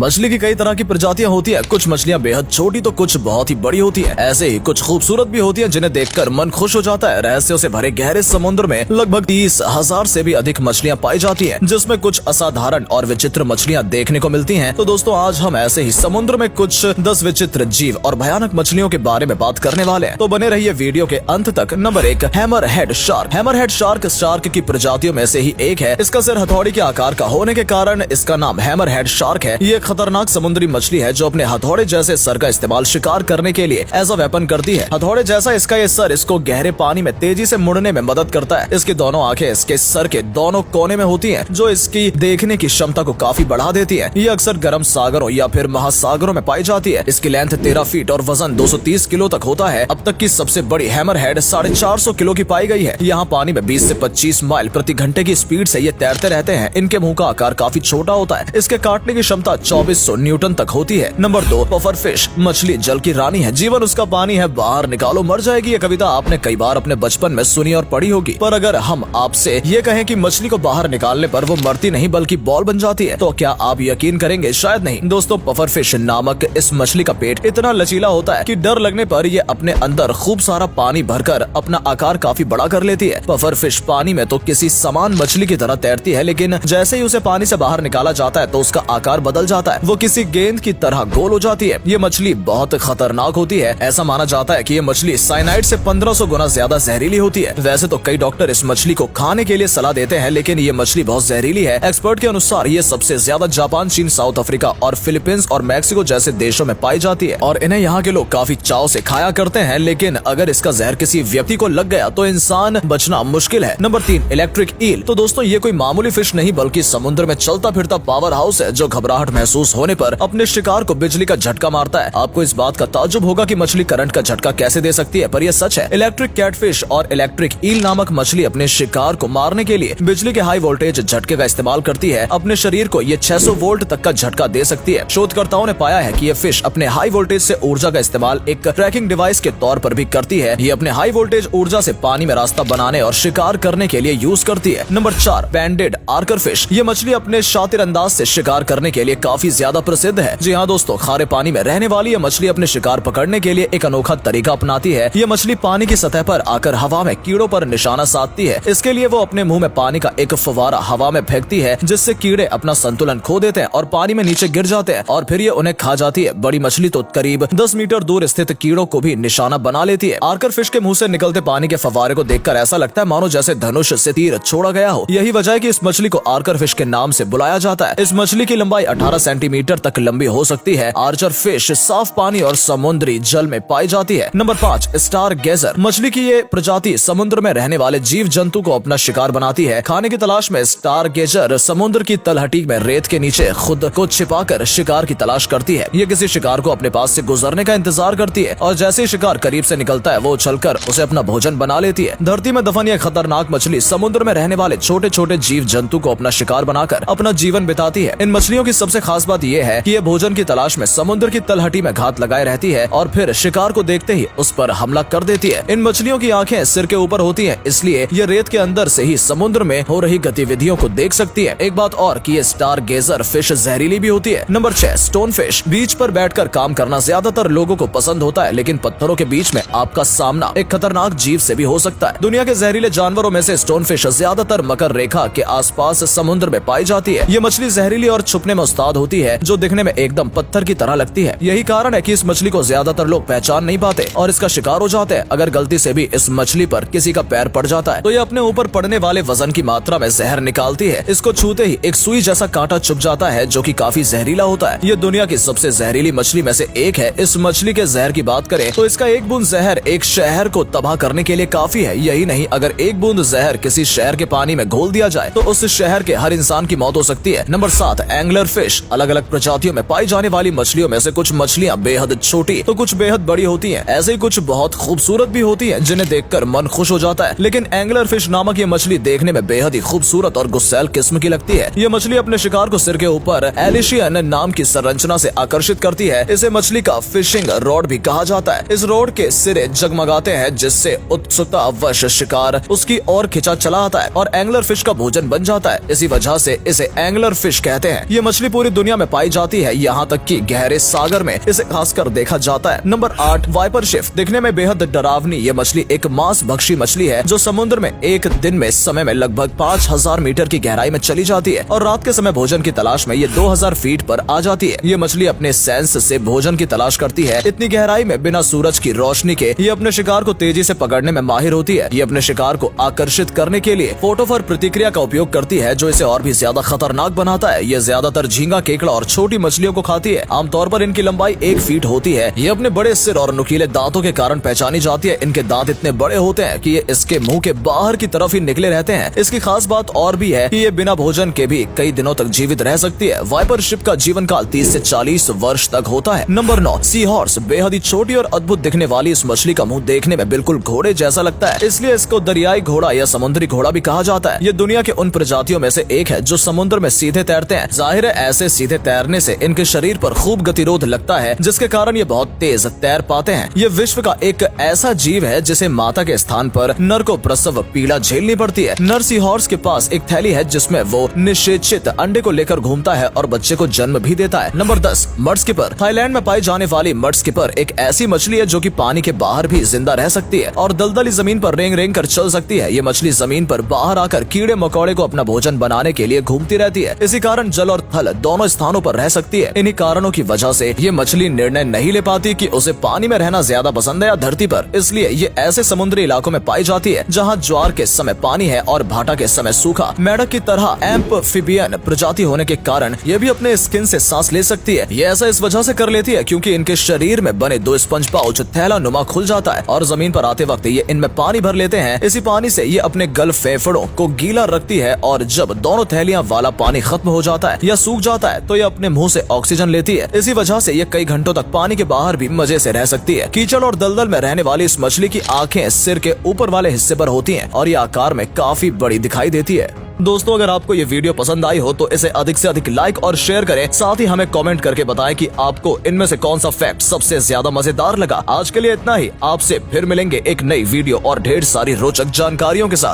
मछली की कई तरह की प्रजातियां होती है। कुछ मछलियां बेहद छोटी तो कुछ बहुत ही बड़ी होती है। ऐसे ही कुछ खूबसूरत भी होती है जिन्हें देखकर मन खुश हो जाता है। रहस्यों से भरे गहरे समुद्र में लगभग 30,000 से भी अधिक मछलियां पाई जाती है, जिसमें कुछ असाधारण और विचित्र मछलियां देखने को मिलती हैं। तो दोस्तों आज हम ऐसे ही समुद्र में कुछ 10 विचित्र जीव और भयानक मछलियों के बारे में बात करने वाले हैं। तो बने रहिए वीडियो के अंत तक। Number 1, hammerhead shark. Hammerhead shark की प्रजातियों में से ही एक है। इसका सिर हथौड़ी के आकार का होने के कारण इसका नाम हैमरहेड शार्क है। ये खतरनाक समुद्री मछली है जो अपने हथौड़े जैसे सर का इस्तेमाल शिकार करने के लिए एज अ वेपन करती है। हथौड़े जैसा इसका ये सर इसको गहरे पानी में तेजी से मुड़ने में मदद करता है। इसकी दोनों आंखें इसके सर के दोनों कोने में होती हैं, जो इसकी देखने की क्षमता को काफी बढ़ा देती है। ये अक्सर गर्म सागरों या फिर महासागरों में पाई जाती है। इसकी लेंथ 13 फीट और वजन 230 किलो तक होता है। अब तक की सबसे बड़ी हैमरहेड 450 किलो की पाई गई है। यहाँ पानी में 20 से 25 माइल प्रति घंटे की स्पीड से ये तैरते रहते हैं। इनके मुंह का आकार काफी छोटा होता है। इसके काटने की क्षमता 2400 न्यूटन तक होती है। Number 2, puffer fish. मछली जल की रानी है, जीवन उसका पानी है, बाहर निकालो मर जाएगी। ये कविता आपने कई बार अपने बचपन में सुनी और पढ़ी होगी। पर अगर हम आपसे ये कहें कि मछली को बाहर निकालने पर वो मरती नहीं बल्कि बॉल बन जाती है, तो क्या आप यकीन करेंगे? शायद नहीं। दोस्तों पफर फिश नामक इस मछली का पेट इतना लचीला होता है कि डर लगने पर ये अपने अंदर खूब सारा पानी भरकर अपना आकार काफी बड़ा कर लेती है। पफर फिश पानी में तो किसी समान मछली की तरह तैरती है, लेकिन जैसे ही उसे पानी से बाहर निकाला जाता है तो उसका आकार बदल जाता है। वो किसी गेंद की तरह गोल हो जाती है। ये मछली बहुत खतरनाक होती है। ऐसा माना जाता है कि ये मछली साइनाइड से 1500 गुना ज्यादा जहरीली होती है। वैसे तो कई डॉक्टर इस मछली को खाने के लिए सलाह देते हैं, लेकिन ये मछली बहुत जहरीली है। एक्सपर्ट के अनुसार ये सबसे ज्यादा जापान, चीन, साउथ अफ्रीका और फिलीपींस और मैक्सिको जैसे देशों में पाई जाती है और इन्हें यहाँ के लोग काफी चाव से खाया करते हैं। लेकिन अगर इसका जहर किसी व्यक्ति को लग गया तो इंसान बचना मुश्किल है। Number 3, electric eel. तो दोस्तों ये कोई मामूली फिश नहीं बल्कि समुद्र में चलता फिरता पावर हाउस है, जो घबराहट महसूस होने पर अपने शिकार को बिजली का झटका मारता है। आपको इस बात का ताज्जुब होगा कि मछली करंट का झटका कैसे दे सकती है, पर यह सच है। इलेक्ट्रिक कैटफिश और इलेक्ट्रिक ईल नामक मछली अपने शिकार को मारने के लिए बिजली के हाई वोल्टेज झटके का इस्तेमाल करती है। अपने शरीर को ये 600 वोल्ट तक का झटका दे सकती है। शोधकर्ताओं ने पाया है कि ये फिश अपने हाई वोल्टेज से ऊर्जा का इस्तेमाल एक ट्रैकिंग डिवाइस के तौर पर भी करती है। ये अपने हाई वोल्टेज ऊर्जा से पानी में रास्ता बनाने और शिकार करने के लिए यूज करती है। Number 4, banded archer fish. ये मछली अपने शातिर अंदाज से शिकार करने के लिए काफी ज्यादा प्रसिद्ध है। जी हाँ दोस्तों, खारे पानी में रहने वाली ये मछली अपने शिकार पकड़ने के लिए एक अनोखा तरीका अपनाती है। ये मछली पानी की सतह पर आकर हवा में कीड़ों पर निशाना साधती है। इसके लिए वो अपने मुंह में पानी का एक फव्वारा हवा में फेंकती है, जिससे कीड़े अपना संतुलन खो देते हैं और पानी में नीचे गिर जाते हैं और फिर ये उन्हें खा जाती है। बड़ी मछली तो करीब 10 मीटर दूर स्थित कीड़ों को भी निशाना बना लेती है। आर्कर फिश के मुंह से निकलते पानी के फव्वारे को देखकर ऐसा लगता है मानो जैसे धनुष से तीर छोड़ा गया हो। यही वजह है कि इस मछली को आर्कर फिश के नाम से बुलाया जाता है। इस मछली की लंबाई 18 सेंटीमीटर तक लंबी हो सकती है। आर्चर फिश साफ पानी और समुद्री जल में पाई जाती है। Number 5, star गेजर। मछली की ये प्रजाति समुद्र में रहने वाले जीव जंतु को अपना शिकार बनाती है। खाने की तलाश में स्टार गेजर समुद्र की तलहटी में रेत के नीचे खुद को छिपाकर शिकार की तलाश करती है। ये किसी शिकार को अपने पास से गुजरने का इंतजार करती है और जैसे ही शिकार करीब से निकलता है वो उछलकर उसे अपना भोजन बना लेती है। धरती में दफन यह खतरनाक मछली समुद्र में रहने वाले छोटे छोटे जीव जंतु को अपना शिकार बनाकर अपना जीवन बिताती है। इन मछलियों की सबसे खास बात यह है कि ये भोजन की तलाश में समुद्र की तलहटी में घात लगाए रहती है और फिर शिकार को देखते ही उस पर हमला कर देती है। इन मछलियों की आंखें सिर के ऊपर होती हैं, इसलिए ये रेत के अंदर से ही समुद्र में हो रही गतिविधियों को देख सकती है। एक बात और कि ये स्टार गेजर फिश जहरीली भी होती है। Number 6, stone fish. बीच पर बैठकर काम करना ज्यादातर लोगों को पसंद होता है, लेकिन पत्थरों के बीच में आपका सामना एक खतरनाक जीव से भी हो सकता है। दुनिया के जहरीले जानवरों में से स्टोन फिश ज्यादातर मकर रेखा के आसपास समुद्र में पाई जाती है। ये मछली जहरीली और छुपने में उस्ताद होती है, जो दिखने में एकदम पत्थर की तरह लगती है। यही कारण है कि इस मछली को ज्यादातर लोग पहचान नहीं पाते और इसका शिकार हो जाते हैं। अगर गलती से भी इस मछली पर किसी का पैर पड़ जाता है तो ये अपने ऊपर पड़ने वाले वजन की मात्रा में जहर निकालती है। इसको छूते ही एक सुई जैसा कांटा चुभ जाता है, जो कि काफी जहरीला होता है। ये दुनिया की सबसे जहरीली मछली में से एक है। इस मछली के जहर की बात करें तो इसका एक बूंद जहर एक शहर को तबाह करने के लिए काफी है। यही नहीं, अगर एक बूंद जहर किसी शहर के पानी में घोल दिया जाए तो उस शहर के हर इंसान की मौत हो सकती है। Number 7, angler fish. अलग अलग प्रजातियों में पाई जाने वाली मछलियों में से कुछ मछलियां बेहद छोटी तो कुछ बेहद बड़ी होती हैं। ऐसे ही कुछ बहुत खूबसूरत भी होती हैं, जिन्हें देखकर मन खुश हो जाता है। लेकिन एंगलर फिश नामक ये मछली देखने में बेहद ही खूबसूरत और गुस्सैल किस्म की लगती है। ये मछली अपने शिकार को सिर के ऊपर एलिशियन नाम की संरचना से आकर्षित करती है। इसे मछली का फिशिंग रॉड भी कहा जाता है। इस रॉड के सिरे जगमगाते हैं, जिससे उत्सुकतावश शिकार उसकी ओर खिंचा चला आता है और एंगलर फिश का भोजन बन जाता है। इसी वजह से इसे एंगलर फिश कहते हैं। ये मछली पूरी दुनिया दुनिया में पाई जाती है, यहाँ तक कि गहरे सागर में इसे खासकर देखा जाता है। नंबर 8 वाइपर शिफ्ट। दिखने में बेहद डरावनी ये मछली एक मांस भक्षी मछली है जो समुद्र में एक दिन में समय में लगभग 5000 मीटर की गहराई में चली जाती है और रात के समय भोजन की तलाश में ये 2000 फीट पर आ जाती है। ये मछली अपने सेंस से भोजन की तलाश करती है। इतनी गहराई में बिना सूरज की रोशनी के ये अपने शिकार को तेजी से पकड़ने में माहिर होती है। ये अपने शिकार को आकर्षित करने के लिए फोटोफोर प्रतिक्रिया का उपयोग करती है जो इसे और भी ज्यादा खतरनाक बनाता है। ये ज्यादातर झींगा, केकड़ा और छोटी मछलियों को खाती है। आमतौर पर इनकी लंबाई 1 फीट होती है। ये अपने बड़े सिर और नुकीले दांतों के कारण पहचानी जाती है। इनके दांत इतने बड़े होते हैं कि ये इसके मुंह के बाहर की तरफ ही निकले रहते हैं। इसकी खास बात और भी है कि ये बिना भोजन के भी कई दिनों तक जीवित रह सकती है। वाइपर शिप का जीवन काल 30 से 40 वर्ष तक होता है। Number 9 sea horse. बेहद ही छोटी और अद्भुत दिखने वाली इस मछली का मुंह देखने में बिल्कुल घोड़े जैसा लगता है, इसलिए इसको दरियाई घोड़ा या समुद्री घोड़ा भी कहा जाता है। ये दुनिया के उन प्रजातियों में से एक है जो समुद्र में सीधे तैरते हैं। जाहिर है ऐसे सीधे तैरने से इनके शरीर पर खूब गतिरोध लगता है जिसके कारण ये बहुत तेज तैर पाते हैं। ये विश्व का एक ऐसा जीव है जिसे माता के स्थान पर नर को प्रसव पीड़ा झेलनी पड़ती है। नर सी हॉर्स के पास एक थैली है जिसमें वो निषेचित अंडे को लेकर घूमता है और बच्चे को जन्म भी देता है। Number 10 mud skipper. थाईलैंड में पाई जाने वाली मड स्किपर एक ऐसी मछली है जो कि पानी के बाहर भी जिंदा रह सकती है और दलदली जमीन पर रेंग रेंग कर चल सकती है। ये मछली जमीन पर बाहर आकर कीड़े मकोड़े को अपना भोजन बनाने के लिए घूमती रहती है। इसी कारण जल और थल दोनों स्थानों पर रह सकती है। इन्हीं कारणों की वजह से ये मछली निर्णय नहीं ले पाती कि उसे पानी में रहना ज्यादा पसंद है या धरती पर, इसलिए ये ऐसे समुद्री इलाकों में पाई जाती है जहाँ ज्वार के समय पानी है और भाटा के समय सूखा। मेढक की तरह एम्फीबियन प्रजाति होने के कारण ये भी अपने स्किन से सांस ले सकती है। ये ऐसा इस वजह से कर लेती है क्योंकि इनके शरीर में बने 2 स्पंज पाउच थैला नुमा खुल जाता है और जमीन पर आते वक्त ये इनमें पानी भर लेते हैं। इसी पानी से ये अपने गल फेफड़ों को गीला रखती है और जब दोनों थैलियां वाला पानी खत्म हो जाता है या सूख जाता है तो ये अपने मुंह से ऑक्सीजन लेती है। इसी वजह से ये कई घंटों तक पानी के बाहर भी मजे से रह सकती है। कीचड़ और दलदल में रहने वाली इस मछली की आंखें सिर के ऊपर वाले हिस्से पर होती हैं और ये आकार में काफी बड़ी दिखाई देती है। दोस्तों अगर आपको ये वीडियो पसंद आई हो तो इसे अधिक से अधिक लाइक और शेयर करें। साथ ही हमें कमेंट करके बताएं कि आपको इनमें से कौन सा फैक्ट सबसे ज्यादा मजेदार लगा। आज के लिए इतना ही। आपसे फिर मिलेंगे एक नई वीडियो और ढेर सारी रोचक जानकारियों के साथ।